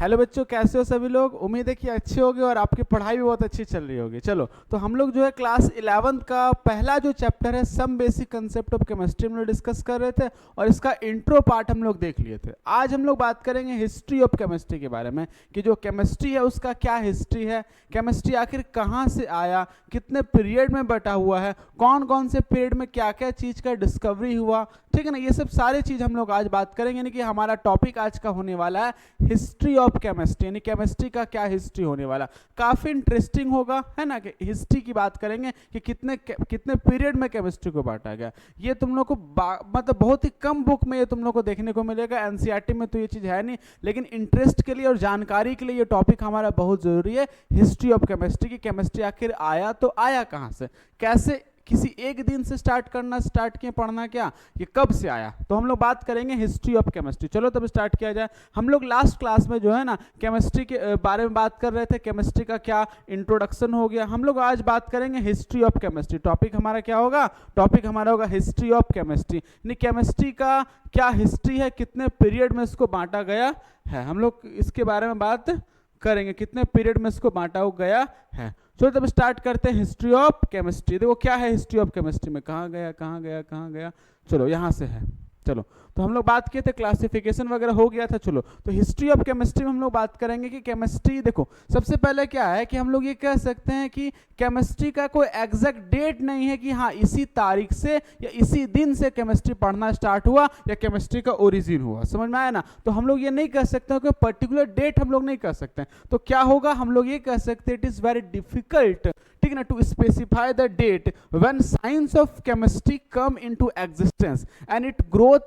Hello बच्चों, कैसे हो सभी लोग। उम्मीद है कि अच्छे होगे और आपकी पढ़ाई भी बहुत अच्छी चल रही होगी। चलो, तो हम लोग जो है क्लास 11th का पहला जो चैप्टर है some basic concept of chemistry हम लोग डिस्कस कर रहे थे और इसका इंट्रो पार्ट हम लोग देख लिए थे। आज हम लोग बात करेंगे हिस्ट्री ऑफ केमिस्ट्री के बारे में कि जो केमिस्ट्री है उसका क्या हिस्ट्री है, केमिस्ट्री आखिर कहाँ से आया, कितने पीरियड में बटा हुआ है, कौन कौन से पीरियड में क्या क्या चीज़ का डिस्कवरी हुआ, ठीक है ना। ये सब सारी चीज़ हम लोग आज बात करेंगे, यानी कि हमारा टॉपिक आज का होने वाला है हिस्ट्री ऑफ केमिस्ट्री, यानी केमिस्ट्री का क्या हिस्ट्री होने वाला। काफ़ी इंटरेस्टिंग होगा, है ना, कि हिस्ट्री की बात करेंगे कि कितने पीरियड में केमिस्ट्री को बांटा गया। ये तुम लोग को मतलब बहुत ही कम बुक में ये तुम लोग को देखने को मिलेगा, एनसीईआरटी में तो ये चीज़ है नहीं, लेकिन इंटरेस्ट के लिए और जानकारी के लिए ये टॉपिक हमारा बहुत ज़रूरी है, हिस्ट्री ऑफ केमिस्ट्री की। केमिस्ट्री आखिर आया तो आया कहाँ से, कैसे किसी एक दिन से स्टार्ट किए पढ़ना, क्या ये कब से आया, तो हम लोग बात करेंगे हिस्ट्री ऑफ केमिस्ट्री। चलो तब स्टार्ट किया जाए। हम लोग लास्ट क्लास में जो है ना केमिस्ट्री के बारे में बात कर रहे थे, केमिस्ट्री का क्या इंट्रोडक्शन हो गया। हम लोग आज बात करेंगे हिस्ट्री ऑफ केमिस्ट्री। टॉपिक हमारा क्या होगा, टॉपिक हमारा होगा हिस्ट्री ऑफ केमिस्ट्री, यानी केमिस्ट्री का क्या हिस्ट्री है, कितने पीरियड में इसको बांटा गया है, हम लोग इसके बारे में बात करेंगे, कितने पीरियड में इसको बांटा गया है। चलो तब स्टार्ट करते हैं हिस्ट्री ऑफ केमिस्ट्री। देखो क्या है हिस्ट्री ऑफ केमिस्ट्री में, कहाँ गया कहाँ गया कहाँ गया, चलो यहाँ से है। चलो, तो हम लोग बात किए थे क्लासिफिकेशन वगैरह हो गया था। चलो, तो हिस्ट्री ऑफ केमिस्ट्री में हम लोग बात करेंगे कि केमिस्ट्री, देखो सबसे पहले क्या है कि हम लोग ये कह सकते हैं कि केमिस्ट्री का कोई एग्जैक्ट डेट नहीं है कि हाँ इसी तारीख से या इसी दिन से केमिस्ट्री पढ़ना स्टार्ट हुआ या केमिस्ट्री का ओरिजिन हुआ, समझ में आया ना। तो हम लोग ये नहीं कह सकते कि पर्टिकुलर डेट हम लोग नहीं कह सकते। तो क्या होगा, हम लोग ये कह सकते हैं इट इज वेरी डिफिकल्ट, ठीक है ना, to specify the date when science of chemistry come into existence and it growth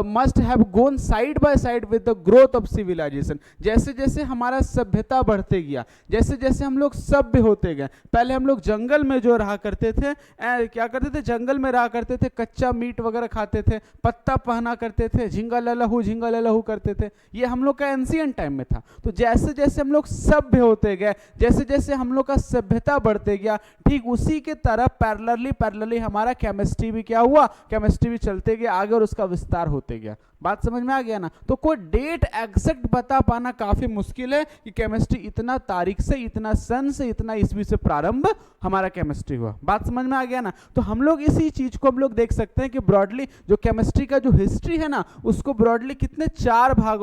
must have gone side by side with the growth of civilisation. जैसे जैसे हमारा सभ्यता बढ़ते गया, जैसे जैसे हम लोग सभ्य होते गए, पहले हम लोग जंगल में जो रहा करते थे, क्या करते थे, जंगल में रहा करते थे, कच्चा मीट वगैरह खाते थे, पत्ता पहना करते थे, झिंगा ललहू करते थे, ये हम लोग का एंशिएंट टाइम में था। तो जैसे जैसे हम लोग सभ्य होते गए, जैसे जैसे हम लोग का सभ्यता बढ़ते गया, ठीक उसी के तरह पैरेलली हमारा केमिस्ट्री भी क्या हुआ, केमिस्ट्री भी चलते गया आगे और उसका विस्तार होते गया। बात समझ में आ गया ना। तो कोई डेट एग्जैक्ट बता पाना काफी मुश्किल है कि केमिस्ट्री इतना तारीख से, इतना सन से, इतना ईस्वी से प्रारंभ हमारा केमिस्ट्री हुआ। बात समझ में आ गया ना। तो हम लोग इसी चीज को हम लोग देख सकते हैं कि ब्रॉडली जो केमिस्ट्री का जो हिस्ट्री है ना, उसको ब्रॉडली कितने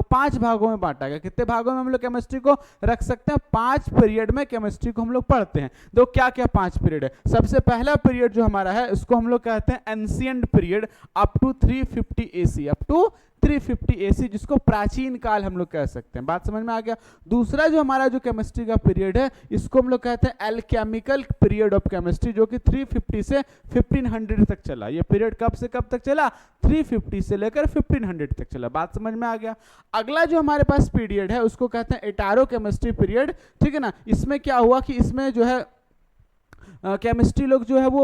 पांच भागों में बांटा गया। कितने भागों में हम लोग केमिस्ट्री को रख सकते हैं, 5 पीरियड में केमिस्ट्री को हम लोग पढ़ते हैं। तो क्या क्या 5 पीरियड है। सबसे पहला पीरियड जो हमारा है उसको हम लोग कहते हैं ancient period, up to 350 AC, up to 350 AC, जिसको प्राचीन काल हम लोग कह सकते हैं। बात समझ में आ गया। दूसरा जो हमारा जो केमिस्ट्री का पीरियड है इसको हम लोग कहते हैं एल्केमिकल पीरियड ऑफ केमिस्ट्री, जो कि 350 से 1500 तक चला। ये पीरियड कब से कब तक चला, 350 से लेकर 1500 तक चला। बात समझ में आ गया। अगला जो हमारे पास पीरियड है उसको कहते हैं एटारो केमिस्ट्री पीरियड, ठीक है ना। इसमें क्या हुआ कि इसमें जो है केमिस्ट्री लोग जो है वो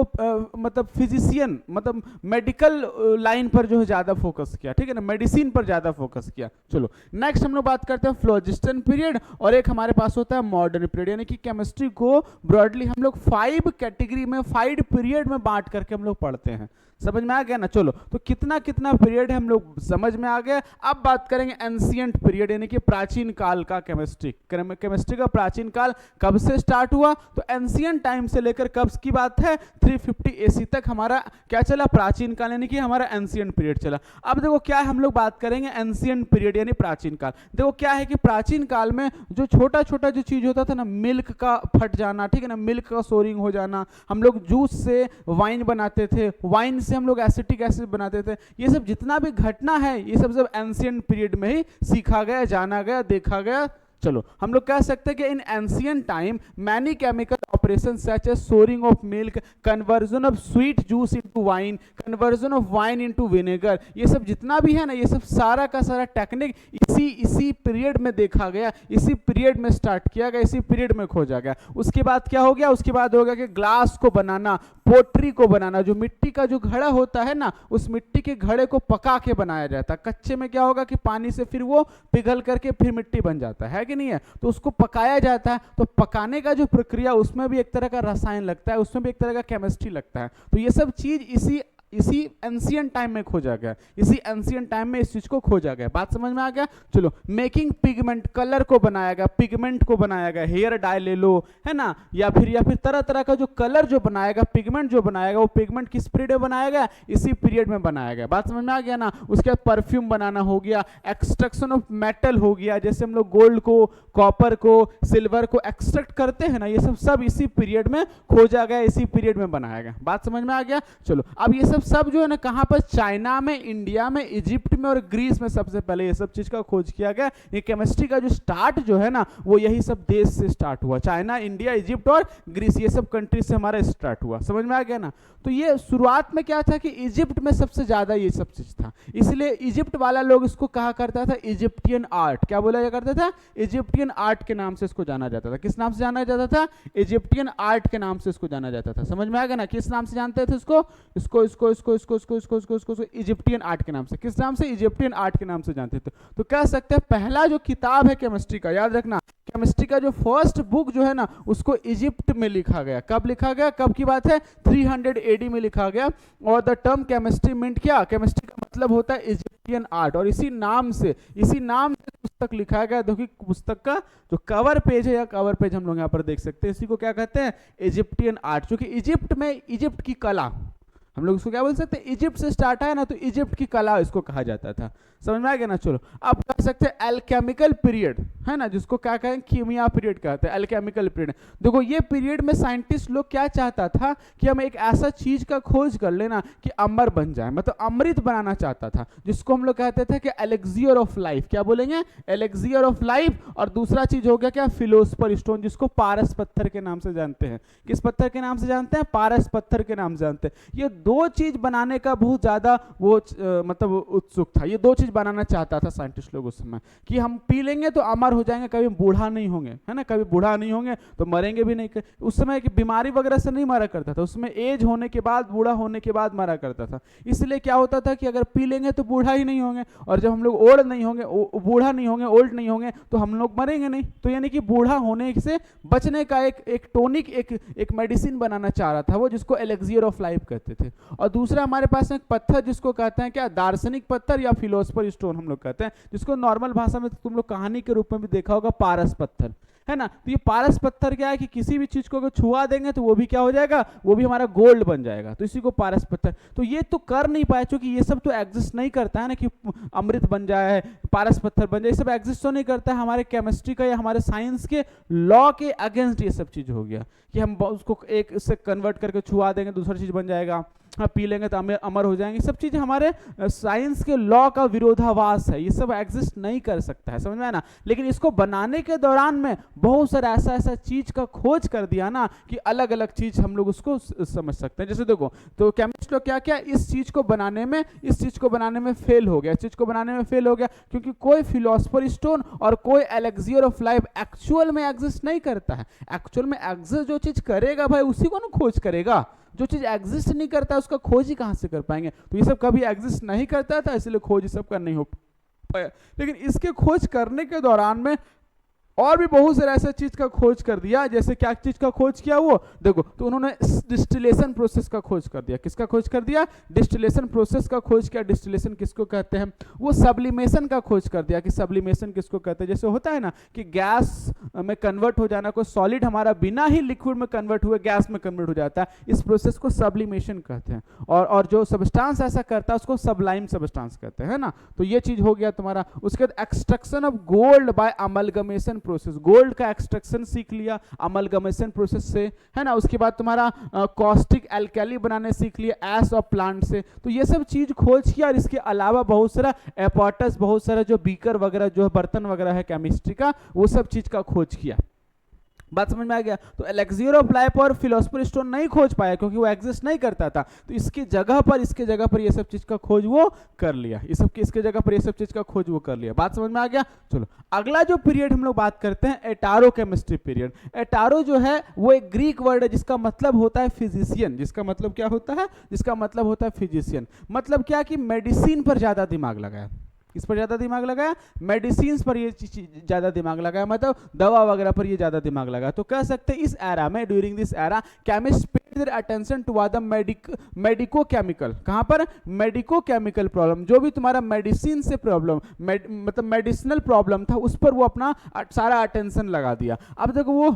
मतलब फिजिशियन, मतलब मेडिकल लाइन पर जो है ज़्यादा फोकस किया, ठीक है ना, मेडिसिन पर ज़्यादा फोकस किया। चलो नेक्स्ट हम लोग बात करते हैं फ्लोजिस्टन पीरियड, और एक हमारे पास होता है मॉडर्न पीरियड, यानी कि केमिस्ट्री को ब्रॉडली हम लोग 5 कैटेगरी में, 5 पीरियड में बांट करके हम लोग पढ़ते हैं। समझ में आ गया ना। चलो, तो कितना कितना पीरियड है हम लोग समझ में आ गया। अब बात करेंगे एंशिएंट पीरियड, यानी कि प्राचीन काल का केमिस्ट्री। केमिस्ट्री का प्राचीन काल कब से स्टार्ट हुआ, तो एंशिएंट टाइम से लेकर कब की बात है, 350 एसी तक हमारा क्या चला, प्राचीन काल, यानी कि हमारा एंशिएंट पीरियड चला। अब देखो क्या है, हम लोग बात करेंगे एंशिएंट पीरियड यानी प्राचीन काल। देखो क्या है कि प्राचीन काल में जो छोटा छोटा जो चीज होता था ना, मिल्क का फट जाना, ठीक है ना, मिल्क का सोरिंग हो जाना, हम लोग जूस से वाइन बनाते थे, वाइन से हम लोग एसिटिक एसिड बनाते थे, ये सब जितना भी घटना है ये सब एंशिएंट पीरियड में ही सीखा गया, जाना गया, देखा गया। चलो, हम लोग कह सकते हैं कि in ancient time many chemical operation such as souring of milk, conversion of sweet juice into wine, conversion of wine into vinegar, ये सब जितना भी है ना, ये सब सारा का सारा टेक्निक इसी पीरियड में देखा गया, इसी पीरियड में स्टार्ट किया गया, इसी पीरियड में खोजा गया। उसके बाद क्या हो गया, उसके बाद हो गया कि ग्लास को बनाना, पोट्री को बनाना, जो मिट्टी का जो घड़ा होता है ना, उस मिट्टी के घड़े को पका के बनाया जाता है। कच्चे में क्या होगा कि पानी से फिर वो पिघल करके फिर मिट्टी बन जाता है कि नहीं है, तो उसको पकाया जाता है। तो पकाने का जो प्रक्रिया, उसमें भी एक तरह का रसायन लगता है, उसमें भी एक तरह का केमिस्ट्री लगता है। तो ये सब चीज इसी इसी एंशियंट टाइम में खोजा गया, इसी एंशियंट टाइम में इस चीज को खोजा गया। बात समझ में आ गया? चलो, मेकिंग पिगमेंट, कलर को बनाया गया, पिगमेंट को बनाया गया, हेयर डाई ले लो, है ना, या फिर तरह तरह का जो कलर जो बनाएगा, पिगमेंट जो बनाएगा, वो पिगमेंट किस पीरियड में बनाया गया? इसी पीरियड में बनाया गया। बात समझ में आ गया ना? उसके बाद परफ्यूम बनाना हो गया, एक्सट्रैक्शन ऑफ मेटल हो गया, जैसे हम लोग गोल्ड को, कॉपर को, सिल्वर को एक्सट्रैक्ट करते हैं ना, ये सब इसी पीरियड में खोजा गया, इसी पीरियड में बनाया गया। बात समझ में आ गया? चलो, अब ये सब जो है ना, कहां पर? चाइना में, इंडिया में, इजिप्ट में और ग्रीस में सबसे पहले ये सब चीज का खोज किया गया। ये केमिस्ट्री का जो स्टार्ट जो है ना, वो यही सब देश से स्टार्ट हुआ, चाइना, इंडिया, इजिप्ट और ग्रीस, ये सब कंट्री से हमारा स्टार्ट हुआ। समझ में आ गया ना? तो ये शुरुआत में क्या था कि इजिप्ट में सबसे ज्यादा ये सब चीज था, इसलिए इजिप्ट वाला लोग इसको कहा करता था इजिप्टियन आर्ट। क्या बोला करता था? इजिप्टियन आर्ट के नाम से इसको जाना जाता था। किस नाम से जाना जाता था? इजिप्टियन आर्ट के नाम से इसको जाना जाता था। समझ में आ गया ना? किस नाम से जानते थे इसको? इसको इजिप्टियन आर्ट के नाम से। किस नाम से? इजिप्टियन आर्ट के नाम से जानते थे। तो कह सकते हैं पहला जो किताब है केमिस्ट्री का, याद रखना, केमिस्ट्री का जो फर्स्ट बुक जो है ना, उसको इजिप्ट में लिखा गया। कब लिखा गया? कब की बात है? 300 AD में लिखा गया। और द टर्म केमिस्ट्री मींट क्या? केमिस्ट्री का मतलब होता है इजिप्टियन आर्ट, और इसी नाम से पुस्तक लिखा गया। देखिए पुस्तक का जो कवर पेज है, या कवर पेज हम लोग यहाँ पर देख सकते हैं, इसी को क्या कहते हैं? Egyptian art. क्योंकि इजिप्ट में, इजिप्ट की कला, हम लोग इसको क्या बोल सकते हैं? इजिप्ट से स्टार्ट है ना, तो इजिप्ट की कला इसको कहा जाता था। समझ में आ गया ना? चलो, अब कह सकते हैं एल्केमिकल पीरियड, है ना, जिसको क्या कहें? कीमिया पीरियड कहते हैं, एल्केमिकल पीरियड। देखो, ये पीरियड में साइंटिस्ट लोग क्या चाहता था कि हम एक ऐसा चीज का खोज कर लेना कि अमर बन जाए, मतलब अमृत बनाना चाहता था, जिसको हम लोग कहते थे कि एलेक्सियर ऑफ लाइफ। क्या बोलेंगे? एलेक्सियर ऑफ लाइफ। और दूसरा चीज हो गया क्या? फिलोसफर स्टोन, जिसको पारस पत्थर के नाम से जानते हैं। किस पत्थर के नाम से जानते हैं? पारस पत्थर के नाम से जानते हैं। ये दो चीज बनाने का बहुत ज्यादा वो मतलब उत्सुक था, ये दो चीज बनाना चाहता था साइंटिस्ट लोग उस समय, कि हम पी लेंगे तो अमर हो जाएंगे, कभी बूढ़ा नहीं होंगे, है ना, कभी बूढ़ा नहीं होंगे तो मरेंगे भी नहीं। उस समय की बीमारी वगैरह से नहीं मरा करता था, उसमें एज होने के बाद, बूढ़ा होने के बाद मरा करता था। इसलिए क्या होता था कि अगर पी लेंगे तो बूढ़ा ही नहीं होंगे, और जब हम लोग ओल्ड नहीं होंगे, बूढ़ा नहीं होंगे, ओल्ड नहीं होंगे, तो हम लोग मरेंगे नहीं। तो यानी कि बूढ़ा होने से बचने का एक टॉनिक, एक मेडिसिन बनाना चाह रहा था वो, जिसको एलेक्सियर ऑफ लाइफ कहते थे। और दूसरा हमारे पास एक पत्थर, जिसको कहते हैं क्या? दार्शनिक पत्थर या फिलोसफर स्टोन हम लोग कहते हैं, जिसको नॉर्मल भाषा में तुम लोग कहानी के रूप में भी देखा होगा, पारस पत्थर, है ना। तो ये पारस पत्थर क्या है कि किसी भी चीज को अगर छुआ देंगे तो वो भी क्या हो जाएगा? वो भी हमारा गोल्ड बन जाएगा। तो इसी को पारस पत्थर। तो ये तो कर नहीं पाया, क्योंकि ये सब तो एग्जिस्ट नहीं करता है ना, कि अमृत बन जाए, पारस पत्थर बन जाए, ये सब एग्जिस्ट तो नहीं करता है। हमारे केमिस्ट्री का या हमारे साइंस के लॉ के अगेंस्ट ये सब चीज हो गया, कि हम उसको एक से कन्वर्ट करके छुआ देंगे, दूसरा चीज बन जाएगा, हाँ पी लेंगे तो अमर हो जाएंगे। सब चीज़ हमारे साइंस के लॉ का विरोधाभास है, ये सब एग्जिस्ट नहीं कर सकता है, समझ में आया ना। लेकिन इसको बनाने के दौरान में बहुत सारा ऐसा चीज का खोज कर दिया ना, कि अलग अलग चीज हम लोग उसको समझ सकते हैं। जैसे देखो, तो केमिस्ट लोग क्या क्या इस चीज को बनाने में फेल हो गया, क्योंकि कोई फिलोसफर स्टोन और कोई एलेक्सियर ऑफ लाइफ एक्चुअल में एग्जिस्ट नहीं करता है। एक्चुअल में एग्जिस्ट जो चीज करेगा भाई, उसी को ना खोज करेगा। जो चीज एग्जिस्ट नहीं करता है उसका खोज ही कहां से कर पाएंगे। तो ये सब कभी एग्जिस्ट नहीं करता था, इसलिए खोज सब का नहीं हो पाया। लेकिन इसके खोज करने के दौरान में और भी बहुत सारे ऐसा चीज का खोज कर दिया। जैसे क्या चीज का खोज किया? वो देखो, तो उन्होंने डिस्टिलेशन प्रोसेस का खोज कर दिया। किसका खोज कर दिया? डिस्टिलेशन प्रोसेस का खोज किया। डिस्टिलेशन किसको कहते हैं? वो सब्लिमेशन का खोज कर दिया, कि सब्लिमेशन किसको कहते हैं। जैसे होता है ना कि गैस में कन्वर्ट हो जाना, कोई सॉलिड हमारा बिना ही लिक्विड में कन्वर्ट हुए गैस में कन्वर्ट हो जाता है, इस प्रोसेस को सब्लिमेशन कहते हैं। और जो सब्सटेंस ऐसा करता है उसको सबलाइम सब्सटेंस कहते हैं, है ना। तो ये चीज हो गया तुम्हारा। उसके बाद extraction of gold by amalgamation process, gold का एक्सट्रैक्शन सीख लिया अमलगमेशन प्रोसेस से, है ना। उसके बाद तुम्हारा कॉस्टिक एल्कली बनाने सीख लिया एश ऑफ प्लांट से। तो ये सब चीज खोज किया। और इसके अलावा बहुत सारा एपोर्टस, बहुत सारा जो बीकर वगैरह जो बर्तन वगैरह है केमिस्ट्री का, वो सब चीज का खोज किया। बात समझ में आ गया। तो एलेक्सियर ऑफ लाइफ और फिलोसफर स्टोन नहीं खोज पाया, क्योंकि वो एग्जिस्ट नहीं करता था। तो इसके जगह पर ये सब चीज का खोज वो कर लिया। इसके जगह पर ये सब चीज का खोज वो कर लिया। बात समझ में आ गया। चलो, अगला जो पीरियड हम लोग बात करते हैं, एटारो केमिस्ट्री पीरियड। एटारो जो है वो एक ग्रीक वर्ड है, जिसका मतलब होता है फिजिशियन। जिसका मतलब क्या होता है? जिसका मतलब होता है फिजिशियन। मतलब क्या कि मेडिसिन पर ज्यादा दिमाग लगाया। किस पर ज्यादा दिमाग लगाया? मेडिसिन पर ये ज्यादा दिमाग लगाया, मतलब दवा वगैरह पर ये ज्यादा दिमाग लगाया। तो कह सकते हैं इस एरा में, during this era, chemist attention to the medico chemical, कहाँ पर मेडिको केमिकल प्रॉब्लम, जो भी तुम्हारा मेडिसिन से प्रॉब्लम मतलब मेडिसिनल प्रॉब्लम था उस पर वो अपना सारा अटेंशन लगा दिया। अब देखो वो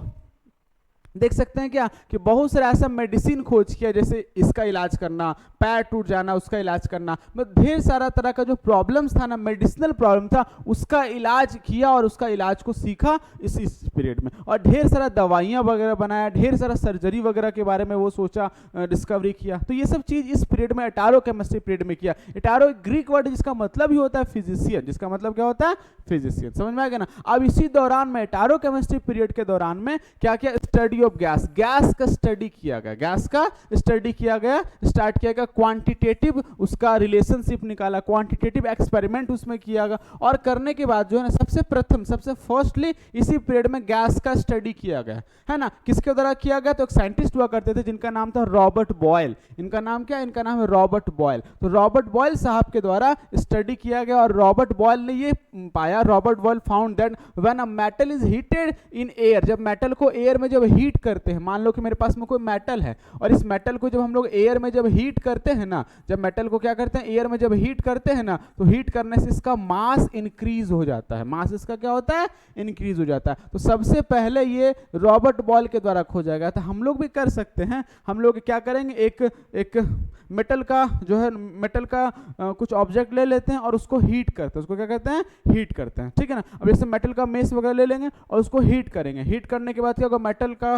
देख सकते हैं क्या कि बहुत सारा ऐसा मेडिसिन खोज किया, जैसे इसका इलाज करना, पैर टूट जाना उसका इलाज करना, मतलब ढेर सारा तरह का जो प्रॉब्लम्स था ना, मेडिसिनल प्रॉब्लम था, उसका इलाज किया और उसका इलाज को सीखा इस पीरियड में, और ढेर सारा दवाइयाँ वगैरह बनाया, ढेर सारा सर्जरी वगैरह के बारे में वो सोचा, डिस्कवरी किया। तो ये सब चीज़ इस पीरियड में एटारो केमिस्ट्री पीरियड में किया। एटारो एक ग्रीक वर्ड जिसका मतलब ही होता है फिजिशियन, जिसका मतलब क्या होता है फिजिशियन, समझ में आ गया ना। अब इसी दौरान में एटारो केमिस्ट्री पीरियड के दौरान में क्या क्या स्टडी ऑफ गैस, गैस का स्टडी किया गया, गैस का स्टडी किया गया, स्टार्ट किया गया, क्वांटिटेटिव उसका रिलेशनशिप निकाला, क्वांटिटेटिव एक्सपेरिमेंट उसमें किया गया, और करने के बाद जो है ना सबसे प्रथम सबसे फर्स्टली इसी पीरियड में गैस का स्टडी किया गया है ना। किसके द्वारा किया गया, तो एक साइंटिस्ट हुआ करते थे जिनका नाम था रॉबर्ट बॉयल। इनका नाम क्या है, इनका नाम है रॉबर्ट बॉयल। तो रॉबर्ट बॉयल साहब के द्वारा स्टडी किया गया, और रॉबर्ट बॉयल ने ये पाया, Robert Boyle found that when a metal is heated in air, जब मेटल को एयर में जब हीट करते हैं, मान लो कि मेरे पास में कोई मेटल है और इस मेटल को जब हम लोग एयर में जब हीट करते हैं ना, जब मेटल को क्या करते हैं एयर में जब हीट करते हैं ना, तो हीट करने से इसका मास इंक्रीज हो जाता है, मास इसका क्या होता है इंक्रीज हो जाता है। तो सबसे पहले ये रॉबर्ट बॉयल के द्वारा खोजा गया था। हम लोग भी कर सकते हैं, हम लोग क्या करेंगे, एक मेटल का जो है मेटल का कुछ ऑब्जेक्ट ले लेते हैं और उसको हीट करते हैं, उसको क्या कहते हैं हीट करते हैं, ठीक है ना। अब जैसे मेटल का मेस वगैरह ले लेंगे और उसको हीट करेंगे, हीट करने के बाद क्या होगा, मेटल का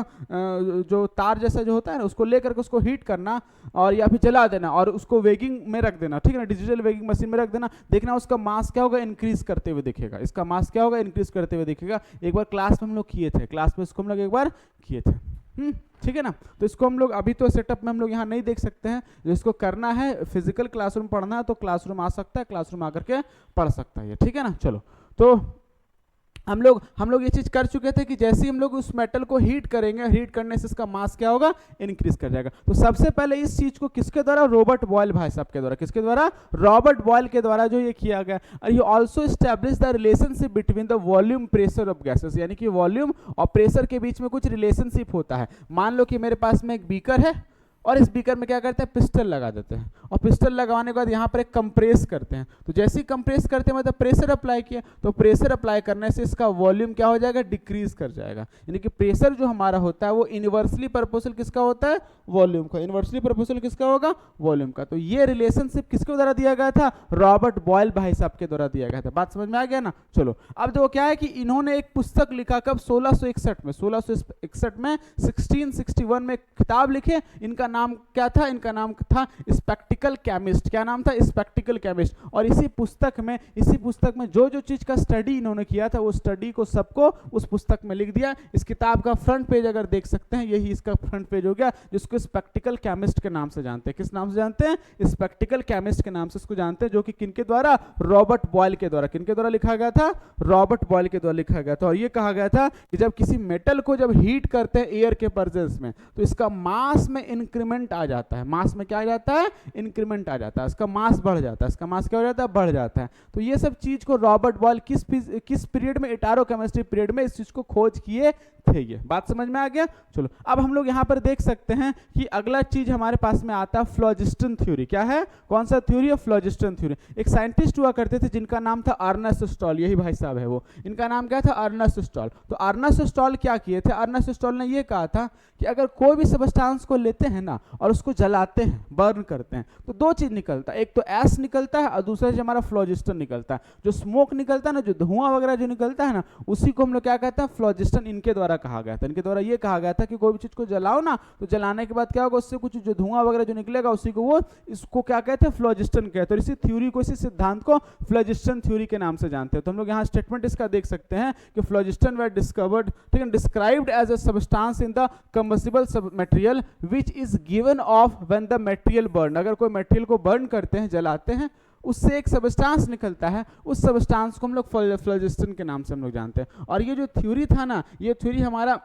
जो तार जैसा जो होता है ना उसको लेकर के उसको हीट करना और या फिर जला देना और उसको वेगिंग में रख देना, ठीक है ना, डिजिटल वेगिंग मशीन में रख देना, देखना उसका मास क्या होगा इंक्रीज करते हुए दिखेगा, इसका मास क्या होगा इंक्रीज करते हुए दिखेगा। एक बार क्लास में हम लोग किए थे, क्लास में इसको हम लोग एक बार किए थे, ठीक है ना। तो इसको हम लोग अभी तो सेटअप में हम लोग यहाँ नहीं देख सकते हैं, जिसको करना है फिजिकल क्लासरूम पढ़ना है तो क्लासरूम आ सकता है, क्लासरूम आकर के पढ़ सकता है, ठीक है ना। चलो, तो हम लोग ये चीज कर चुके थे कि जैसे ही हम लोग उस मेटल को हीट करेंगे, हीट करने से इसका मास क्या होगा इंक्रीज कर जाएगा। तो सबसे पहले इस चीज को किसके द्वारा, रॉबर्ट बॉयल भाई साहब के द्वारा, किसके द्वारा, रॉबर्ट बॉयल के द्वारा जो ये किया गया। और ये also establish the relationship between the volume pressure of gases, यानी कि वॉल्यूम और प्रेशर के बीच में कुछ रिलेशनशिप होता है। मान लो कि मेरे पास में एक बीकर है और इस बीकर में क्या करते हैं पिस्टल लगा देते हैं, और पिस्टल लगाने के बाद यहाँ पर एक कंप्रेस करते हैं। तो जैसे ही कंप्रेस करते हैं मतलब प्रेशर अप्लाई किया, तो प्रेशर अप्लाई करने से इसका वॉल्यूम क्या हो जाएगा डिक्रीज कर जाएगा, यानी कि प्रेशर जो हमारा होता है वो इनवर्सली प्रोपोर्शनल किसका होता है वॉल्यूम का, इनवर्सली प्रोपोर्शनल किसका होगा वॉल्यूम का। तो ये रिलेशनशिप किसके द्वारा दिया गया था, रॉबर्ट बॉयल भाई साहब के द्वारा दिया गया था। बात समझ में आ गया ना। चलो अब देखो क्या है कि इन्होंने एक पुस्तक लिखा कब 1661 में, 1661 में 1661 में किताब लिखे। इनका नाम क्या था, इनका नाम था स्पेक्टिकल केमिस्ट। क्या नाम था, स्पेक्टिकल केमिस्ट। और इसी पुस्तक में जो जो चीज का स्टडी इन्होंने किया था वो स्टडी को सबको उस पुस्तक में लिख दिया। इस किताब का फ्रंट पेज अगर देख सकते हैं, यही इसका फ्रंट पेज हो गया, जिसको स्पेक्टिकल केमिस्ट के नाम से जानते हैं। किस नाम से जानते हैं, स्पेक्टिकल केमिस्ट के नाम से इसको जानते हैं, जो कि किनके द्वारा, रॉबर्ट बॉयल के द्वारा। किनके द्वारा लिखा गया था, रॉबर्ट बॉयल के द्वारा लिखा गया था। और ये कहा गया था कि जब किसी मेटल को जब हीट करते हैं एयर के प्रेजेंस में, तो इसका मास में इंक्रीमेंट आ जाता है। मास में क्या आ जाता है, इंक्रीमेंट आ जाता है, इसका मास बढ़ जाता है, इसका मास क्या हो जाता है, बढ़ जाता है। तो ये सब चीज को रॉबर्ट बॉयल किस पीरियड में, एटारो केमिस्ट्री पीरियड में इस चीज को खोज किए थे। ये बात समझ में आ गया। चलो अब हम लोग यहाँ पर देख सकते हैं कि अगला चीज हमारे पास में आता है फ्लोजिस्टन थ्योरी। क्या है, कौन सा थ्योरी है, फ्लोजिस्टन थ्योरी। एक साइंटिस्ट हुआ करते थे जिनका नाम था अर्नेस्ट स्टॉल, यही भाई साहब है वो, इनका नाम क्या था, अर्नेस्ट स्टॉल। तो अर्नेस्ट स्टॉल क्या किए थे, अर्नेस्ट स्टॉल ने ये कहा था कि अगर कोई भी सब्सटेंस को लेते हैं ना और उसको जलाते हैं, बर्न करते हैं, तो दो चीज निकलता है, एक तो ऐश निकलता है और दूसरा जो हमारा फ्लोजिस्टन निकलता है। जो स्मोक निकलता है ना, जो धुआं वगैरह जो निकलता है ना, उसी को हम लोग क्या कहते हैं, फ्लोजिस्टन। इनके द्वारा कहा गया था, इनके द्वारा ये कहा गया था कि कोई भी चीज को जलाओ ना, तो जलाने के बाद क्या होगा, उससे कुछ जो धुआं वगैरह जो निकलेगा उसी को वो इसको क्या कहते हैं, फ्लोजिस्टन कहते हैं। और इसी थ्योरी को, इसी सिद्धांत को फ्लोजिस्टन थ्योरी के नाम से जानते हैं। तो हम लोग यहाँ स्टेटमेंट इसका देख सकते हैं कि फ्लोजिस्टन वर डिस्कवर्ड, ठीक है, described as a substance in the combustible material which is given off when the material burn. अगर कोई मटेरियल को बर्न करते हैं, जलाते हैं, उससे एक सब्सटेंस निकलता है, उस सब्सटेंस को हम लोग फ्लोजिस्टन के नाम से हम लोग जानते हैं। और ये जो थ्योरी था ना, ये थ्योरी हमारा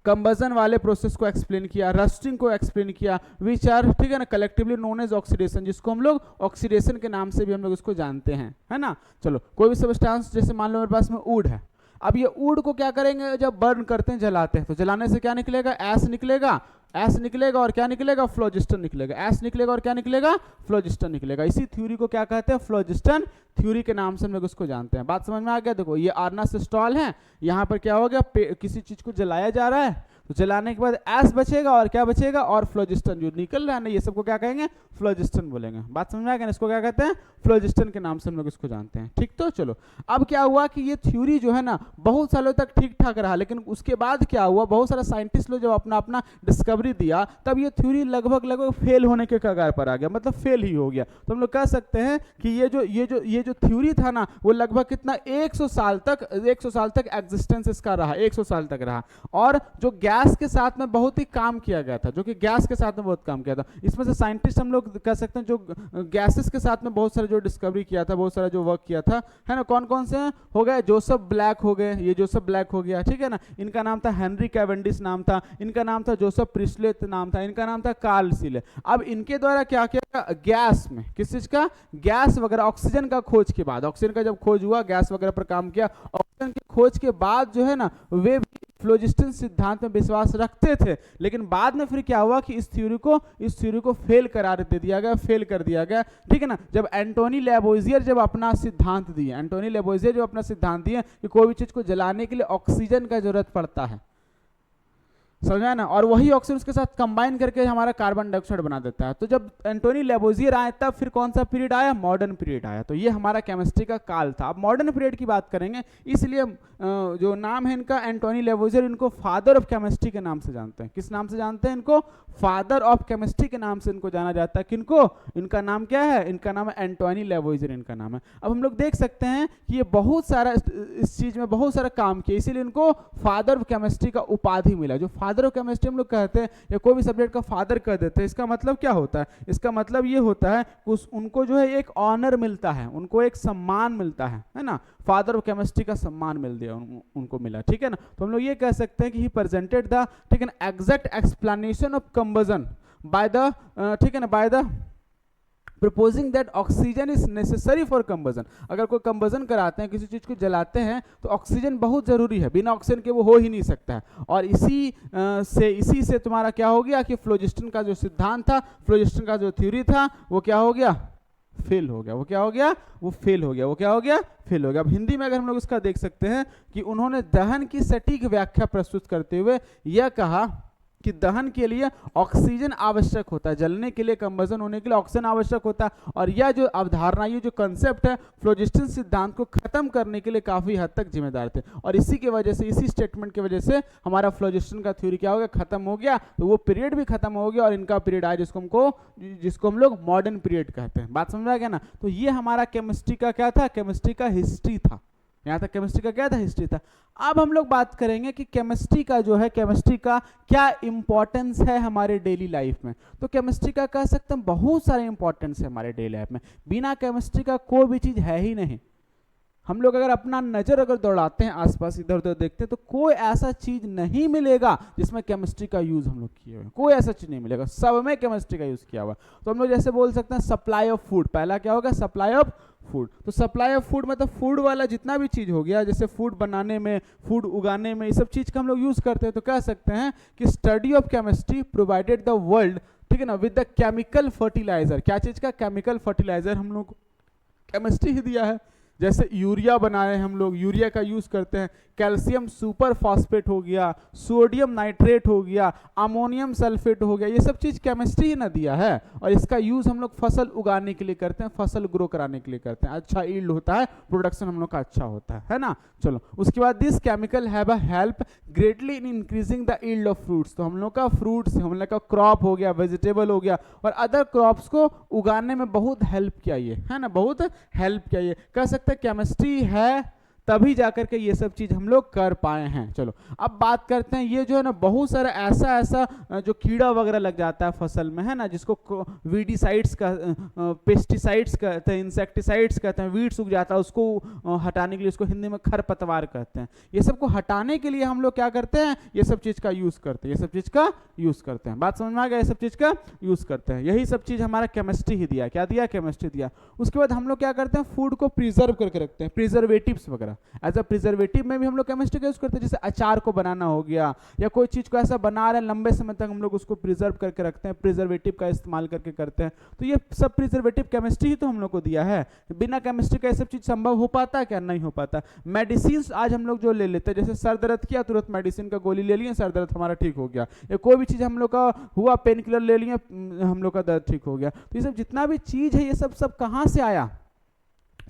कंबजन वाले प्रोसेस को एक्सप्लेन किया, रस्टिंग को एक्सप्लेन किया, विच आर, ठीक है ना, कलेक्टिवली नोन एज ऑक्सीडेशन, जिसको हम लोग ऑक्सीडेशन के नाम से भी हम लोग इसको जानते हैं, है ना। चलो कोई भी सब्सटेंस, जैसे मान लो मेरे पास में वुड है, अब ये वुड को क्या करेंगे, जब बर्न करते हैं, जलाते हैं, तो जलाने से क्या निकलेगा, ऐश निकलेगा। एस निकलेगा और क्या निकलेगा, फ्लोजिस्टन निकलेगा, एस निकलेगा और क्या निकलेगा, फ्लोजिस्टन निकलेगा। इसी थ्योरी को क्या कहते हैं, फ्लोजिस्टन थ्योरी के नाम से हम लोग उसको जानते हैं। बात समझ में आ गया। देखो ये आर्ना सिस्टोल है, यहाँ पर क्या हो गया, किसी चीज को जलाया जा रहा है, तो जलाने के बाद एस बचेगा और क्या बचेगा, और फ्लोजिस्टन जो निकल रहा है ना, ये सबको क्या कहेंगे, फ्लोजिस्टन बोलेंगे। बात समझ में आ गया, इसको क्या कहते हैं, फ्लोजिस्टन के नाम से हम लोग इसको जानते हैं। ठीक, तो चलो अब क्या हुआ कि ये थ्योरी जो है ना बहुत सालों तक ठीक ठाक रहा, लेकिन उसके बाद क्या हुआ, बहुत सारा साइंटिस्ट लोग जब अपना अपना डिस्कवरी दिया, तब ये थ्योरी लगभग फेल होने के कगार पर आ गया, मतलब फेल ही हो गया। तो हम लोग कह सकते हैं कि ये जो थ्योरी था ना, वो लगभग कितना 100 साल तक एग्जिस्टेंस इसका रहा, 100 साल तक रहा। और जो गैस के साथ में बहुत ही काम किया गया था, जो कि गैस के साथ में बहुत काम किया था। इसमें से साइंटिस्ट हम लोग कह सकते हैं जो गैसेस के साथ में बहुत सारे जो डिस्कवरी किया था, बहुत सारा जो वर्क किया था, है ना, कौन कौन से हो गए, जोसेफ ब्लैक हो गए, ये जोसेफ ब्लैक हो गया, ठीक है ना, इनका नाम था हेनरी कैवेंडिश नाम था, इनका नाम था जोसेफ प्रिस्ले नाम था, इनका नाम था कार्ल सीले। अब इनके द्वारा क्या किया, गैस में, किस चीज का, गैस वगैरह, ऑक्सीजन का खोज के बाद, ऑक्सीजन का जब खोज हुआ, गैस वगैरह पर काम किया, ऑक्सीजन की खोज के बाद जो है ना, वे फ्लोजिस्टन सिद्धांत में विश्वास रखते थे। लेकिन बाद में फिर क्या हुआ कि इस थ्योरी को फेल करार दे दिया गया, फेल कर दिया गया, ठीक है ना। जब एंटोनी लेवोइजियर जब अपना सिद्धांत दिए कि कोई भी चीज को जलाने के लिए ऑक्सीजन का जरूरत पड़ता है, समझा ना, और वही ऑक्सीजन उसके साथ कंबाइन करके हमारा कार्बन डाइऑक्साइड बना देता है। तो जब एंटोनी लेवोइजियर आए तब फिर कौन सा पीरियड आया, मॉडर्न पीरियड आया। तो ये हमारा केमिस्ट्री का काल था। अब मॉडर्न पीरियड की बात करेंगे, इसलिए जो नाम है इनका एंटोनी लेवोइजियर, इनको फादर ऑफ केमिस्ट्री के नाम से जानते हैं। किस नाम से जानते हैं इनको, फादर ऑफ केमिस्ट्री के नाम से इनको जाना जाता है। किनको, इनका नाम क्या है, इनका नाम है एंटोनी लेवोइजियर, इनका नाम है। अब हम लोग देख सकते हैं कि ये बहुत सारा इस चीज में बहुत सारा काम किया, इसीलिए इनको फादर ऑफ केमिस्ट्री का उपाधि मिला। जो फादर ऑफ केमिस्ट्री हम लोग कहते हैं या कोई भी सब्जेक्ट का फादर कह देते हैं, इसका मतलब क्या होता है, इसका मतलब ये होता है कि उनको जो है एक ऑनर मिलता है, उनको एक सम्मान मिलता है ना, फादर ऑफ केमिस्ट्री का सम्मान मिल दिया उनको मिला, ठीक है ना। तो हम लोग ये कह सकते हैं कि ही प्रेजेंटेड द, ठीक है ना, exact explanation of combustion by the, ठीक है ना, by the proposing that oxygen is necessary for combustion। अगर कोई कंबजन कराते हैं, किसी चीज को जलाते हैं, तो ऑक्सीजन बहुत जरूरी है, बिना ऑक्सीजन के वो हो ही नहीं सकता है। और इसी से तुम्हारा क्या हो गया कि फ्लोजिस्टन का जो सिद्धांत था, फ्लोजिस्टन का जो थ्योरी था, वो क्या हो गया, फेल हो गया। वो क्या हो गया, वो फेल हो गया, वो क्या हो गया, फेल हो गया। अब हिंदी में अगर हम लोग इसका देख सकते हैं कि उन्होंने दहन की सटीक व्याख्या प्रस्तुत करते हुए यह कहा कि दहन के लिए ऑक्सीजन आवश्यक होता है, जलने के लिए, कंबजन होने के लिए ऑक्सीजन आवश्यक होता है। और यह जो अवधारणा, ये जो कंसेप्ट है, फ्लोजिस्टन सिद्धांत को खत्म करने के लिए काफी हद तक जिम्मेदार थे। और इसी की वजह से, इसी स्टेटमेंट की वजह से हमारा फ्लोजिस्टन का थ्योरी क्या हो गया, खत्म हो गया। तो वो पीरियड भी खत्म हो गया और इनका पीरियड आया जिसको हम लोग मॉडर्न पीरियड कहते हैं। बात समझ आ गया ना। तो ये हमारा केमिस्ट्री का क्या था, केमिस्ट्री का हिस्ट्री था। यहाँ तक केमिस्ट्री का क्या था, हिस्ट्री था। अब हम लोग बात करेंगे कि केमिस्ट्री का जो है, केमिस्ट्री का क्या इंपॉर्टेंस है हमारे डेली लाइफ में। तो केमिस्ट्री का कह सकते हैं बहुत सारे इंपॉर्टेंस है हमारे डेली लाइफ में। बिना केमिस्ट्री का कोई भी चीज है ही नहीं। हम लोग अगर अपना नजर अगर दौड़ाते हैं आसपास, इधर उधर देखते हैं, तो कोई ऐसा चीज नहीं मिलेगा जिसमें केमिस्ट्री का यूज हम लोग किए हुए, कोई ऐसा चीज नहीं मिलेगा, सब में केमिस्ट्री का यूज किया हुआ। तो हम लोग जैसे बोल सकते हैं सप्लाई ऑफ फूड, पहला क्या होगा, सप्लाई ऑफ फूड। तो सप्लाई ऑफ फूड मतलब फूड वाला जितना भी चीज हो गया, जैसे फूड बनाने में, फूड उगाने में, ये सब चीज का हम लोग यूज करते हैं। तो कह सकते हैं कि study of chemistry provided the world, ठीक है ना, विद द केमिकल फर्टिलाइजर। क्या चीज का, केमिकल फर्टिलाइजर हम लोग केमिस्ट्री ही दिया है। जैसे यूरिया बना रहे हैं हम लोग, यूरिया का यूज करते हैं, कैल्शियम सुपर फॉस्फेट हो गया, सोडियम नाइट्रेट हो गया, अमोनियम सल्फेट हो गया, ये सब चीज केमिस्ट्री ही ना दिया है। और इसका यूज हम लोग फसल उगाने के लिए करते हैं, फसल ग्रो कराने के लिए करते हैं, अच्छा यील्ड होता है, प्रोडक्शन हम लोग का अच्छा होता है ना। चलो उसके बाद this chemical have a help greatly in increasing the yield of fruits. तो हम लोग का फ्रूट्स, हम लोग का क्रॉप हो गया, वेजिटेबल हो गया और अदर क्रॉप्स को उगाने में बहुत हेल्प किया ये, है ना, बहुत हेल्प किया ये। कह सकते हैं केमिस्ट्री है तभी जाकर के ये सब चीज हम लोग कर पाए हैं। चलो अब बात करते हैं, ये जो है ना बहुत सारा ऐसा जो कीड़ा वगैरह लग जाता है फसल में, है ना, जिसको वीडिसाइड्स का, पेस्टिसाइड्स कहते हैं, इंसेक्टिसाइड्स कहते हैं, वीड्स उग जाता है, उसको हटाने के लिए, उसको हिंदी में खरपतवार कहते हैं। ये सबको हटाने के लिए हम लोग क्या करते हैं, ये सब चीज का यूज करते हैं, ये सब चीज का यूज करते हैं। बात समझ में आ गया, ये सब चीज का यूज करते हैं। यही सब चीज हमारा केमिस्ट्री ही दिया, क्या दिया, केमिस्ट्री दिया। उसके बाद हम लोग क्या करते हैं, फूड को प्रिजर्व करके रखते हैं, प्रिजर्वेटिव्स वगैरह। गया। एज अ प्रिजर्वेटिव में भी हम लोग केमिस्ट्री का यूज करते हैं, जैसे अचार को बनाना हो गया या कोई चीज को ऐसा बना रहे हैं लंबे समय तक हम लोग उसको प्रिजर्व करके रखते हैं, प्रिजर्वेटिव का इस्तेमाल करके करते हैं। तो ये सब प्रिजर्वेटिव केमिस्ट्री ही तो हम लोग को दिया है। बिना केमिस्ट्री का ये सब चीज संभव हो पाता है क्या? नहीं हो पाता। मेडिसिन आज हम लोग जो ले लेते हैं, जैसे सर दर्द किया तुरंत मेडिसिन का गोली ले लिए, सर दर्द हमारा ठीक हो गया, या कोई भी चीज हम लोग का हुआ पेन किलर ले लिए, हम लोग का दर्द ठीक हो गया। तो ये सब जितना भी चीज है ये सब कहाँ से आया?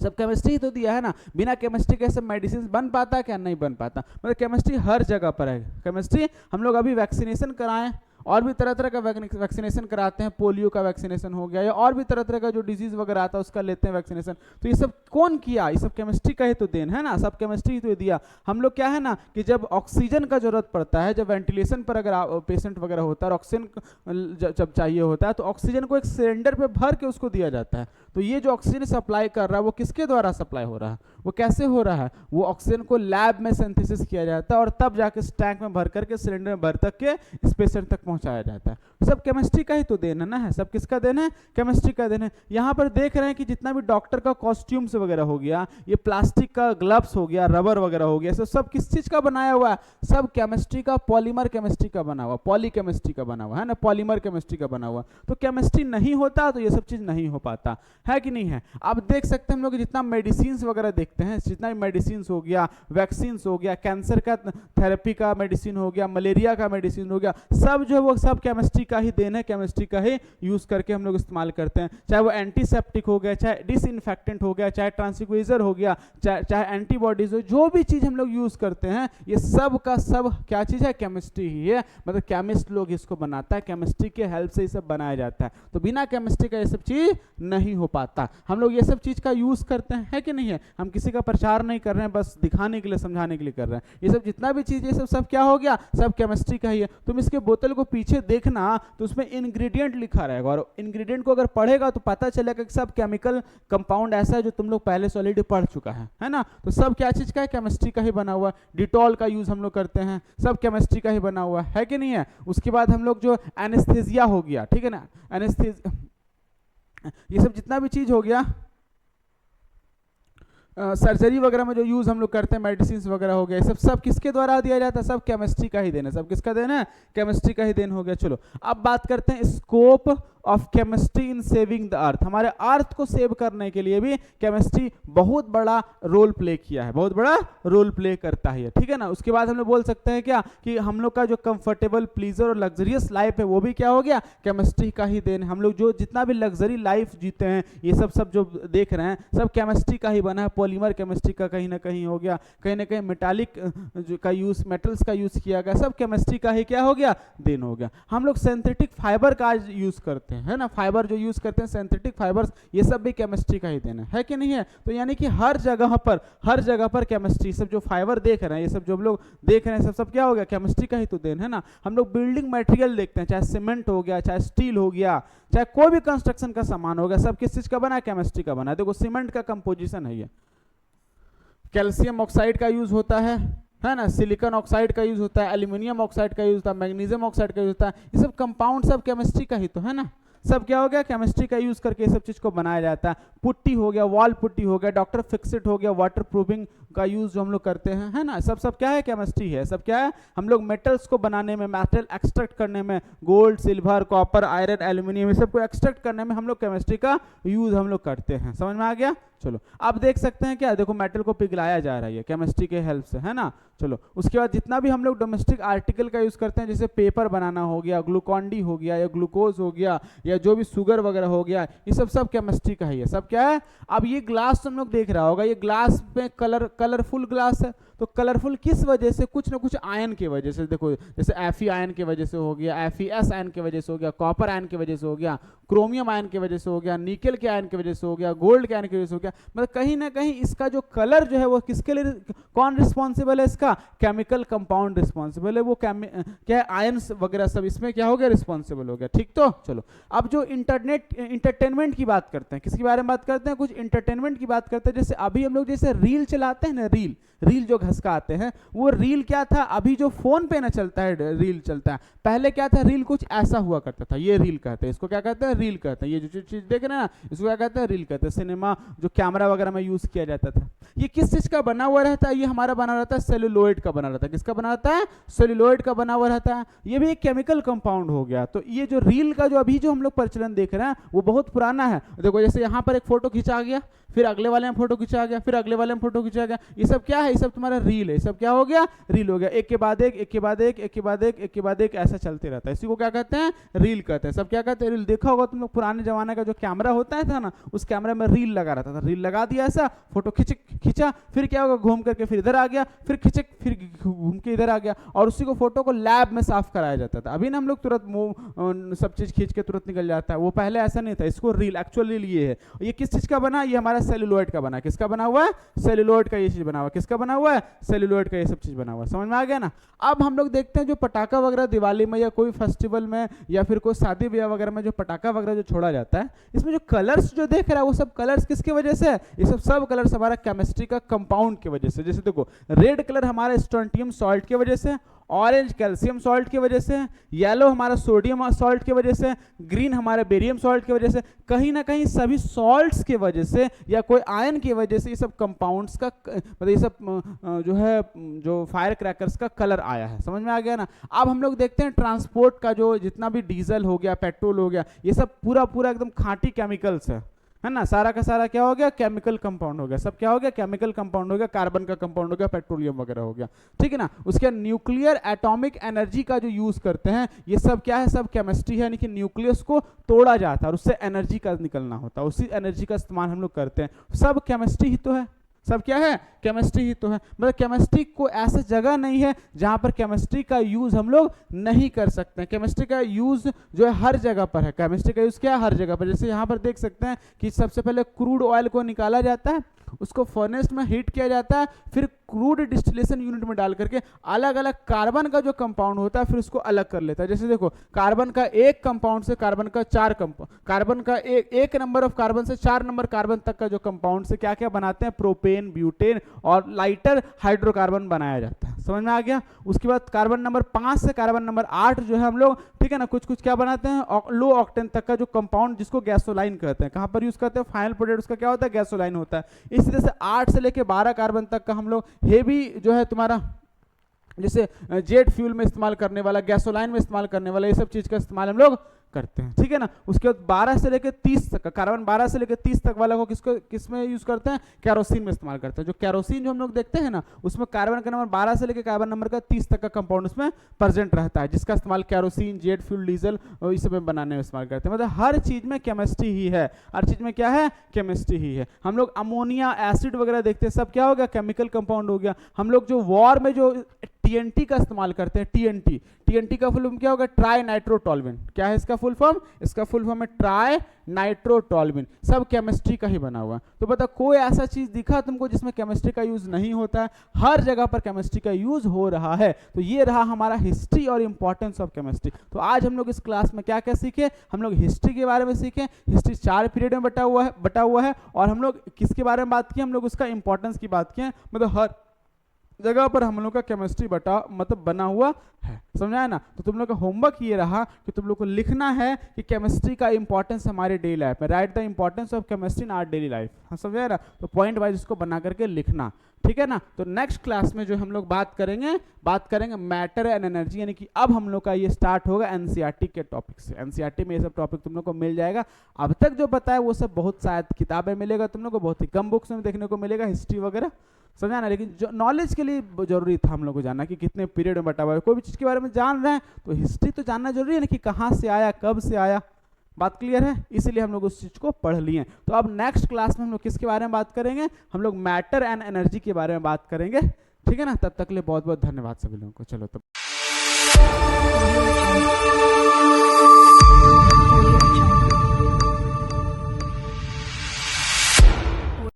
सब केमिस्ट्री ही तो दिया है ना। बिना केमिस्ट्री के सब मेडिसिन बन पाता है क्या? नहीं बन पाता। मतलब केमिस्ट्री हर जगह पर है। केमिस्ट्री हम लोग अभी वैक्सीनेशन कराएं और भी तरह तरह का वैक्सीनेशन कराते हैं, पोलियो का वैक्सीनेशन हो गया या और भी तरह तरह का जो डिजीज वगैरह आता है उसका लेते हैं वैक्सीनेशन। तो ये सब कौन किया? ये सब केमिस्ट्री का ही तो देन है ना, सब केमिस्ट्री ही तो दिया। हम लोग क्या है ना कि जब ऑक्सीजन का जरूरत पड़ता है, जब वेंटिलेशन पर अगर पेशेंट वगैरह होता है और ऑक्सीजन जब चाहिए होता है तो ऑक्सीजन को एक सिलेंडर पे भर के उसको दिया जाता है। तो ये जो ऑक्सीजन सप्लाई कर रहा है वो किसके द्वारा सप्लाई हो रहा है? वो कैसे हो रहा है? वो ऑक्सीजन को लैब में सिंथेसिस किया जाता है और तब जाके इस टैंक में भर करके सिलेंडर में भर तक के इस पेशेंट तक पहुंचाया जाता है। सब केमिस्ट्री का ही तो देन है ना, है सब किसका देन है? केमिस्ट्री का देन है। यहाँ पर देख रहे हैं कि जितना भी डॉक्टर का कॉस्ट्यूम्स वगैरह हो गया, ये प्लास्टिक का ग्लव्स हो गया, रबर वगैरह हो गया, सब किस चीज का बनाया हुआ है? सब केमिस्ट्री का, पॉलीमर केमिस्ट्री का बना हुआ, पॉली केमिस्ट्री का बना हुआ है ना, पॉलीमर केमिस्ट्री का बना हुआ। तो केमिस्ट्री नहीं होता तो ये सब चीज नहीं हो पाता है कि नहीं है। आप देख सकते हैं हम लोग जितना मेडिसिन वगैरह देखते हैं, जितना भी मेडिसिन हो गया, वैक्सीन हो गया, कैंसर का थेरेपी का मेडिसिन हो गया, मलेरिया का मेडिसिन हो गया, सब जो है वो सब केमिस्ट्री का ही देन है, केमिस्ट्री का ही यूज करके हम लोग इस्तेमाल करते हैं। चाहे वो एंटीसेप्टिक हो गया, चाहे डिसइंफेक्टेंट हो गया, चाहे ट्रांसक्यूजर हो गया, चाहे एंटीबॉडीज हो, जो भी चीज हम लोग यूज करते हैं ये सब का सब क्या चीज है? केमिस्ट्री ही है। मतलब केमिस्ट लोग इसको बनाता है, केमिस्ट्री के हेल्प से ये सब बनाया जाता है। तो बिना केमिस्ट्री का ये सब चीज नहीं हो पाता। हम लोग ये सब चीज का यूज करते हैं, है कि नहीं है? हम किसी का प्रचार नहीं कर रहे हैं, बस दिखाने के लिए, समझाने के लिए कर रहे हैं। ये सब जितना भी चीज, ये सब क्या हो गया? सब केमिस्ट्री का ही है। तुम इसके बोतल को पीछे देखना तो उसमें इंग्रेडिएंट लिखा रहेगा और इंग्रेडिएंट को अगर पढ़ेगा तो पता चलेगा कि सब केमिकल कंपाउंड ऐसा है जो तुम लोग पहले से ऑलरेडी पढ़ चुका है ना। तो सब क्या चीज का है? केमिस्ट्री का ही बना हुआ। डिटॉल का यूज हम लोग करते हैं, सब केमिस्ट्री का ही बना हुआ है कि नहीं है। उसके बाद हम लोग जो एनेस्थेसिया हो गया, ठीक है ना, एनेस्थेसिया, ये सब जितना भी चीज हो गया, सर्जरी वगैरह में जो यूज हम लोग करते हैं, मेडिसिन वगैरह हो गया, सब किसके द्वारा दिया जाता है? सब केमिस्ट्री का ही देन है। सब किसका देन है? केमिस्ट्री का ही देन हो गया। चलो अब बात करते हैं scope of chemistry in saving the earth. हमारे अर्थ को सेव करने के लिए भी केमिस्ट्री बहुत बड़ा रोल प्ले किया है, बहुत बड़ा रोल प्ले करता है, ठीक है ना। उसके बाद हम लोग बोल सकते हैं क्या कि हम लोग का जो कंफर्टेबल, प्लीजर और लग्जरियस लाइफ है वो भी क्या हो गया? केमिस्ट्री का ही देन। हम लोग जो जितना भी लग्जरी लाइफ जीते हैं, ये सब जो देख रहे हैं, सब केमिस्ट्री का ही बना है। पॉलीमर केमिस्ट्री का कहीं ना कहीं हो गया, कहीं ना कहीं मेटालिक का यूज, मेटल्स का यूज किया गया, सब केमिस्ट्री का ही क्या हो गया? देन हो गया। हम लोग सिंथेटिक फाइबर का यूज करते हैं ना, फाइबर जो यूज करते हैं, सिंथेटिक फाइबर्स, ये सब भी केमिस्ट्री का ही देन है कि नहीं है। तो यानी कि हर जगह पर केमिस्ट्री, सब जो फाइबर देख रहे हैं, ये सब जो हम लोग देख रहे हैं, सब क्या हो गया? केमिस्ट्री का ही तो देन है ना। हम लोग बिल्डिंग मटेरियल देखते हैं, चाहे सीमेंट हो गया, चाहे स्टील हो गया, चाहे कोई भी कंस्ट्रक्शन का सामान हो गया, सब किस चीज का बना है? केमिस्ट्री का बना है। देखो सीमेंट का कंपोजिशन है, ये कैल्शियम ऑक्साइड का यूज होता है ना, सिलिकॉन ऑक्साइड का यूज होता है, एल्यूमिनियम ऑक्साइड का यूज होता है, मैग्नीशियम ऑक्साइड का यूज होता है। ये सब कंपाउंड सब केमिस्ट्री का ही तो है ना। सब क्या हो गया? केमिस्ट्री का यूज करके ये सब चीज को बनाया जाता है। पुट्टी हो गया, वॉल पुट्टी हो गया, डॉक्टर फिक्सिट हो गया, वाटर प्रूफिंग का यूज जो हम लोग करते हैं, है ना, सब क्या है? केमिस्ट्री है। सब क्या है? हम लोग मेटल्स को बनाने में, मेटल एक्सट्रैक्ट करने में, gold, silver, copper, iron, aluminium, ये सब को एक्सट्रैक्ट करने में हम लोग केमिस्ट्री का यूज हम लोग करते हैं। समझ में आ गया? चलो आप देख सकते हैं क्या, देखो मेटल को पिघलाया जा रहा है केमिस्ट्री के हेल्प से, है ना। चलो उसके बाद जितना भी हम लोग डोमेस्टिक आर्टिकल का यूज करते हैं, जैसे पेपर बनाना हो गया, ग्लूकॉन डी हो गया, या ग्लूकोज हो गया, या जो भी शुगर वगैरह हो गया, ये सब केमिस्ट्री का ही है। सब क्या है? अब ये ग्लास हम लोग देख रहा होगा, ये ग्लास में कलरफुल ग्लास है, तो कलरफुल किस वजह से? कुछ ना कुछ आयन की वजह से। देखो जैसे Fe आयन की वजह से हो गया, Fe आयन की वजह से हो गया, कॉपर आयन की वजह से हो गया, क्रोमियम आयन की वजह से हो गया, निकल के आयन की वजह से हो गया, गोल्ड के आयन की वजह से हो गया। मतलब कहीं ना कहीं इसका जो कलर जो है वो किसके लिए, कौन रिस्पॉन्सिबल है? इसका केमिकल कंपाउंड रिस्पॉन्सिबल है, वो क्या है? आयंस वगैरह सब इसमें क्या हो गया? रिस्पॉन्सिबल हो गया। ठीक, तो चलो अब जो इंटरटेनमेंट की बात करते हैं, किसके बारे में बात करते हैं? कुछ इंटरटेनमेंट की बात करते हैं। जैसे अभी हम लोग जैसे रील चलाते हैं ना रील, रील जो घसकाते हैं, वो रील क्या था, अभी जो फोन पे ना चलता है रील चलता है, पहले क्या था, रील कुछ ऐसा हुआ करता था, ये रील कहते हैं, इसको क्या कहते हैं, रील कहते हैं। ये जो चीज देख रहे हैं ना, इसको क्या कहते हैं, रील कहते हैं। सिनेमा जो कैमरा वगैरह में यूज किया जाता था, ये किस चीज का बना हुआ रहता है, ये हमारा बना रहता है सेलुलोइड का बना रहता है। किसका बना रहता है, सेलुलोइड का बना हुआ रहता है। ये भी एक केमिकल कंपाउंड हो गया। तो ये जो रील का जो अभी जो हम लोग प्रचलन देख रहे हैं वो बहुत पुराना है। देखो जैसे यहाँ पर एक फोटो खींचा गया, फिर अगले वाले में फोटो खींचा गया, फिर अगले वाले में फोटो खींचा गया, ये सब क्या है, ये सब तुम्हारा रील है। ये सब क्या हो गया, रील हो गया। एक के बाद एक, एक के बाद एक, एक के बाद एक, एक के बाद एक, ऐसा चलते रहता है। इसी को क्या कहते हैं, रील कहते हैं। सब क्या कहते हैं, रील। देखा होगा तुम लोग पुराने जमाने का जो कैमरा होता था ना, उस कैमरा में रील लगा रहता था। रील लगा दिया ऐसा, फोटो खींचा, फिर क्या होगा, घूम करके फिर इधर आ गया, फिर खींचे, फिर घूम के इधर आ गया, और उसी को फोटो को लैब में साफ कराया जाता था। अभी ना हम लोग तुरंत सब चीज खींच के तुरंत निकल जाता है, वो पहले ऐसा नहीं था। इसको रील, एक्चुअल रील ये है। ये किस चीज का बना, ये हमारा सेलुलोइड का बना। किसका बना हुआ है, सेलुलोइड का ये चीज बना हुआ है। किसका बना हुआ है, सेलुलोइड का ये सब चीज बना हुआ है। समझ में आ गया ना। अब हम लोग देखते हैं जो पटाखा वगैरह दिवाली में या कोई फेस्टिवल में या फिर कोई शादी ब्याह वगैरह में जो पटाखा वगैरह जो छोड़ा जाता है, इसमें जो कलर्स जो देख रहा है वो सब कलर्स किसकी वजह से है, ये सब कलर्स हमारा केमिस्ट्री का कंपाउंड की वजह से। जैसे देखो रेड कलर हमारा स्ट्रोंटियम सॉल्ट की वजह से, ऑरेंज कैल्शियम सॉल्ट की वजह से, येलो हमारा सोडियम सॉल्ट की वजह से, ग्रीन हमारे बेरियम सॉल्ट की वजह से। कहीं ना कहीं सभी सॉल्ट्स की वजह से या कोई आयन की वजह से ये सब कंपाउंड्स का मतलब ये सब जो है जो फायर क्रैकर्स का कलर आया है। समझ में आ गया ना। अब हम लोग देखते हैं ट्रांसपोर्ट का जो जितना भी डीजल हो गया, पेट्रोल हो गया, ये सब पूरा एकदम खाँटी केमिकल्स है ना। सारा का सारा क्या हो गया, केमिकल कंपाउंड हो गया। सब क्या हो गया, केमिकल कंपाउंड हो गया। कार्बन का कंपाउंड हो गया, पेट्रोलियम वगैरह हो गया, ठीक है ना। उसके न्यूक्लियर एटॉमिक एनर्जी का जो यूज करते हैं, ये सब क्या है, सब केमिस्ट्री है। यानी कि न्यूक्लियस को तोड़ा जाता है और उससे एनर्जी का निकलना होता है, उसी एनर्जी का इस्तेमाल हम लोग करते हैं। सब केमिस्ट्री ही तो है, सब क्या है, केमिस्ट्री ही तो है। मतलब केमिस्ट्री को ऐसा जगह नहीं है जहां पर केमिस्ट्री का यूज हम लोग नहीं कर सकते हैं। केमिस्ट्री का यूज जो है हर जगह पर है। केमिस्ट्री का यूज क्या है, हर जगह पर। जैसे यहाँ पर देख सकते हैं कि सबसे पहले क्रूड ऑयल को निकाला जाता है, उसको फर्नेस में हीट किया जाता है, फिर क्रूड डिस्टिलेशन यूनिट में डाल करके अलग अलग कार्बन का जो कंपाउंड होता है फिर उसको अलग कर लेता है। जैसे देखो कार्बन का एक कंपाउंड से कार्बन का चार कार्बन का एक नंबर ऑफ कार्बन से 4 नंबर कार्बन तक का जो कंपाउंड से क्या क्या बनाते हैं, प्रोपेन, ब्यूटेन और लाइटर हाइड्रोकार्बन बनाया जाता है। समझ में आ गया। उसके बाद कार्बन नंबर 5 से कार्बन नंबर 8 जो है हम लोग, ठीक है ना, कुछ क्या बनाते हैं, लो ऑक्टेन तक का जो कंपाउंड जिसको गैसोलाइन कहते हैं। कहां पर यूज करते हैं, फाइनल प्रोडक्ट उसका क्या होता है, गैसोलाइन होता है। इस तरह से 8 से लेके 12 कार्बन तक का हम लोग हेवी जो है तुम्हारा जैसे जेट फ्यूल में इस्तेमाल करने वाला, गैसोलाइन में इस्तेमाल करने वाला, ये सब चीज का इस्तेमाल हम लोग करते हैं, ठीक है ना। उसके बाद 12 से लेकर 30 तक का कार्बन 12 से लेकर 30 तक वाला को किस में यूज करते हैं, कैरोसिन में इस्तेमाल करते हैं। जो कैरोसिन जो हम लोग देखते हैं ना, उसमें कार्बन का नंबर 12 से लेकर कार्बन नंबर का 30 तक का कंपाउंड उसमें प्रेजेंट रहता है, जिसका इस्तेमाल कैरोसिन, जेट फ्यूल, डीजल इस सब में बनाने में इस्तेमाल करते हैं। मतलब हर चीज में केमिस्ट्री ही है, हर चीज में क्या है, केमिस्ट्री ही है। हम लोग अमोनिया, एसिड वगैरह देखते हैं, सब क्या हो गया, केमिकल कंपाउंड हो गया। हम लोग जो वॉर में जो टीएनटी का इस्तेमाल करते हैं, टीएनटी का फुल फॉर्म क्या होगा, ट्राई नाइट्रोटोल्यूइन। क्या है इसका फुल फॉर्म, इसका फुल फॉर्म है ट्राई नाइट्रोटोल्यूइन। सब केमिस्ट्री का ही बना हुआ। तो बता कोई ऐसा चीज दिखा तुमको जिसमें केमिस्ट्री का यूज नहीं होता है, हर जगह पर केमिस्ट्री का यूज हो रहा है। तो ये रहा हमारा हिस्ट्री और इंपॉर्टेंस ऑफ केमिस्ट्री। तो आज हम लोग इस क्लास में क्या क्या सीखे, हम लोग हिस्ट्री के बारे में सीखे। हिस्ट्री 4 पीरियड में बटा हुआ है और हम लोग किसके बारे में बात की, हम लोग उसका इंपॉर्टेंस की बात किए। मतलब हर जगह पर हम लोग का केमिस्ट्री बना हुआ है। समझाया ना। तो तुम लोग का होमवर्क ये रहा कि तुम लोग को लिखना है कि केमिस्ट्री का इंपॉर्टेंस हमारे डेली लाइफ में, right the importance of chemistry in our daily life. हाँ समझाया ना। तो पॉइंट वाइज इसको बना करके लिखना, ठीक है ना। तो नेक्स्ट क्लास में जो हम लोग बात करेंगे मैटर एंड एनर्जी, यानी कि अब हम लोग का ये स्टार्ट होगा एनसीईआरटी के टॉपिक से। एनसीईआरटी में ये सब टॉपिक तुम लोग को मिल जाएगा। अब तक जो बताया वो सब बहुत शायद किताबें मिलेगा तुम लोग को, बहुत ही कम बुक्स में देखने को मिलेगा हिस्ट्री वगैरह, समझा ना। लेकिन जो नॉलेज के लिए जरूरी था हम लोग को जानना कि कितने पीरियड में बटा हुआ है। कोई भी चीज़ के बारे में जान रहे हैं तो हिस्ट्री तो जानना जरूरी है ना, कि कहाँ से आया, कब से आया। बात क्लियर है। इसीलिए हम लोग उस चीज़ को पढ़ लिए। तो अब नेक्स्ट क्लास में हम लोग किसके बारे में बात करेंगे, हम लोग मैटर एंड एनर्जी के बारे में बात करेंगे, ठीक है ना। तब तक के लिए बहुत बहुत धन्यवाद सभी लोगों को। चलो तब